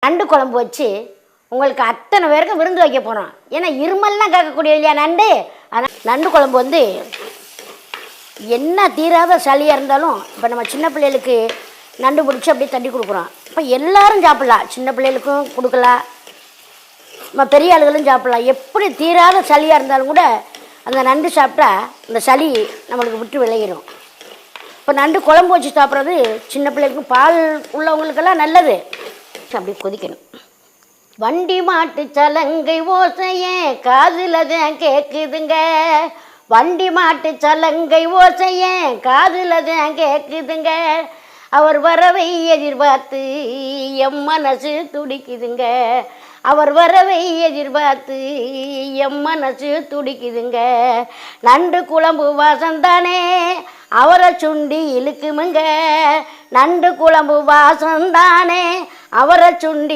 நண்டு குழம்பு வச்சு உங்களுக்கு அத்தனை பேருக்கு விருந்து வைக்க போகிறோம். ஏன்னா இருமல்லாம் கேட்கக்கூடிய இல்லையா நண்டு. ஆனால் நண்டு குழம்பு வந்து என்ன தீராத சளியாக இருந்தாலும் இப்போ நம்ம சின்ன பிள்ளைகளுக்கு நண்டு பிடிச்சி அப்படியே தட்டி கொடுக்குறோம். இப்போ எல்லோரும் சாப்பிட்லாம், சின்ன பிள்ளைகளுக்கும் கொடுக்கலாம், நம்ம பெரிய ஆளுகளும் சாப்பிட்லாம். எப்படி தீராத சளியாக இருந்தாலும் கூட அந்த நண்டு சாப்பிட்டா அந்த சளி நம்மளுக்கு விட்டு விளையிடும். இப்போ நண்டு குழம்பு வச்சு சாப்பிட்றது சின்ன பிள்ளைகளுக்கும் பால் உள்ளவங்களுக்கெல்லாம் நல்லது. அப்படி கொதிக்கணும். வண்டி மாட்டு சலங்கை ஓசையே காதில் தான் கேட்குதுங்க, வண்டி மாட்டு சலங்கை ஓசையே காதில் தான் கேட்குதுங்க, அவர் வரவை எதிர்பார்த்து எம் மனசு துடிக்குதுங்க, அவர் வரவை எதிர்பார்த்து எம் மனசு துடிக்குதுங்க. நண்டு குழம்பு வாசந்தானே அவரை சுண்டி இழுக்குமுங்க, நண்டு குழம்பு வாசந்தானே அவரை சுண்டி